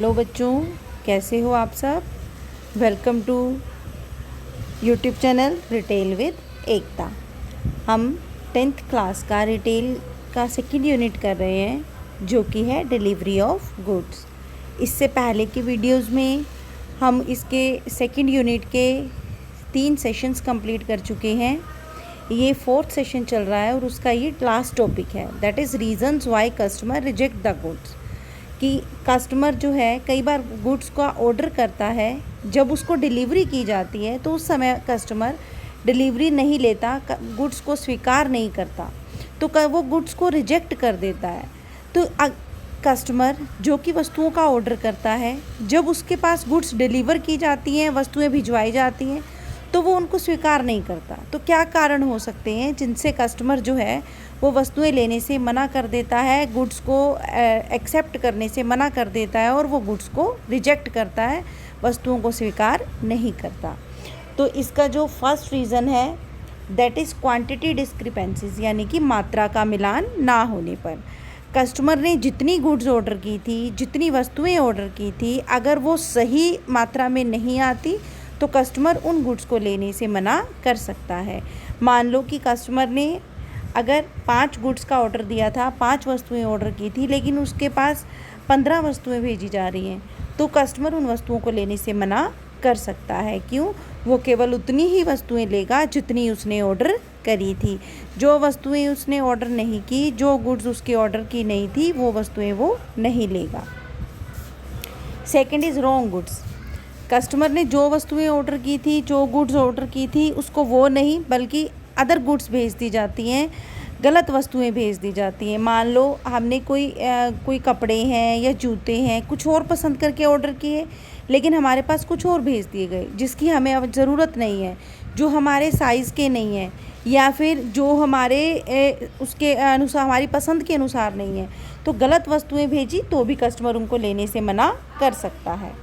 Hello बच्चों, कैसे हो आप सब। Welcome to YouTube channel retail with Ekta. हम 10th क्लास का रिटेल का सेकंड यूनिट कर रहे हैं, जो कि है डिलीवरी ऑफ गुड्स। इससे पहले की वीडियोस में हम इसके सेकंड यूनिट के 3 सेशंस कंप्लीट कर चुके हैं। ये 4th सेशन चल रहा है और उसका ये लास्ट टॉपिक है, that is reasons why customer reject the goods. कि कस्टमर जो है कई बार गुड्स का ऑर्डर करता है, जब उसको डिलीवरी की जाती है तो उस समय कस्टमर डिलीवरी नहीं लेता, गुड्स को स्वीकार नहीं करता, तो वो गुड्स को रिजेक्ट कर देता है। तो कस्टमर जो कि वस्तुओं का ऑर्डर करता है, जब उसके पास गुड्स डिलीवर की जाती हैं, वस्तुएं भिजवाई जाती हैं, तो वो उनको स्वीकार नहीं करता। तो क्या कारण हो सकते हैं जिनसे कस्टमर जो है वो वस्तुएं लेने से मना कर देता है, गुड्स को एक्सेप्ट करने से मना कर देता है और वो गुड्स को रिजेक्ट करता है, वस्तुओं को स्वीकार नहीं करता। तो इसका जो फर्स्ट रीज़न है दैट इज़ क्वांटिटी डिस्क्रिपेंसीज, यानी कि मात्रा का मिलान ना होने पर। कस्टमर ने जितनी गुड्स ऑर्डर की थी, जितनी वस्तुएं ऑर्डर की थी, अगर वो सही मात्रा में नहीं आती तो कस्टमर उन गुड्स को लेने से मना कर सकता है। मान लो कि कस्टमर ने अगर 5 गुड्स का ऑर्डर दिया था, 5 वस्तुएं ऑर्डर की थी, लेकिन उसके पास 15 वस्तुएं भेजी जा रही हैं, तो कस्टमर उन वस्तुओं को लेने से मना कर सकता है। क्यों? वो केवल उतनी ही वस्तुएं लेगा जितनी उसने ऑर्डर करी थी। जो वस्तुएं उसने ऑर्डर नहीं की, जो गुड्स उसके ऑर्डर की नहीं थी, वो वस्तुएं वो नहीं लेगा। Second is wrong goods. Customer ने जो वस्तुएं ऑर्डर की थी, जो गुड्स ऑर्डर की थी, उसको वो नहीं बल्कि अदर गुड्स भेज दी जाती हैं, गलत वस्तुएं भेज दी जाती हैं। मान लो हमने कोई कपड़े हैं या जूते हैं, कुछ और पसंद करके ऑर्डर किए, लेकिन हमारे पास कुछ और भेज दिए गए जिसकी हमें अब ज़रूरत नहीं है, जो हमारे साइज़ के नहीं है, या फिर जो उसके अनुसार, हमारी पसंद के अनुसार नहीं है, तो गलत वस्तुएं भेजी तो भी कस्टमर उनको लेने से मना कर सकता है।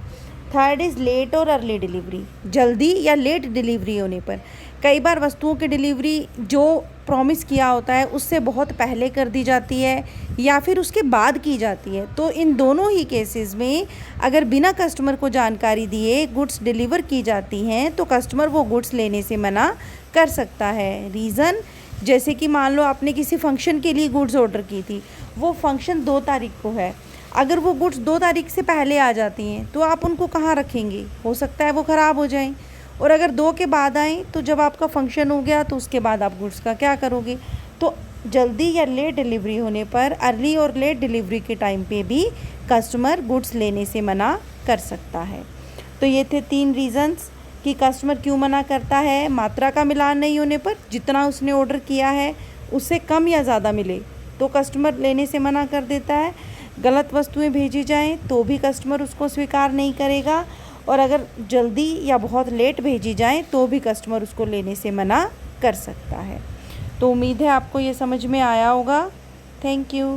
थर्ड इज़ लेट और अर्ली डिलीवरी। जल्दी या लेट डिलीवरी होने पर कई बार वस्तुओं की डिलीवरी जो प्रॉमिस किया होता है उससे बहुत पहले कर दी जाती है या फिर उसके बाद की जाती है। तो इन दोनों ही केसेस में अगर बिना कस्टमर को जानकारी दिए गुड्स डिलीवर की जाती हैं तो कस्टमर वो गुड्स लेने से मना कर सकता है। रीज़न, जैसे कि मान लो आपने किसी फंक्शन के लिए गुड्स ऑर्डर की थी, वो फंक्शन 2 तारीख को है, अगर वो गुड्स 2 तारीख से पहले आ जाती हैं तो आप उनको कहाँ रखेंगे? हो सकता है वो ख़राब हो जाएं। और अगर 2 के बाद आएँ तो जब आपका फंक्शन हो गया तो उसके बाद आप गुड्स का क्या करोगे? तो जल्दी या लेट डिलीवरी होने पर, अर्ली और लेट डिलीवरी के टाइम पे भी कस्टमर गुड्स लेने से मना कर सकता है। तो ये थे 3 रीज़न्स कि कस्टमर क्यों मना करता है। मात्रा का मिलान नहीं होने पर, जितना उसने ऑर्डर किया है उससे कम या ज़्यादा मिले तो कस्टमर लेने से मना कर देता है। गलत वस्तुएं भेजी जाएं तो भी कस्टमर उसको स्वीकार नहीं करेगा, और अगर जल्दी या बहुत लेट भेजी जाएं तो भी कस्टमर उसको लेने से मना कर सकता है। तो उम्मीद है आपको ये समझ में आया होगा। Thank you.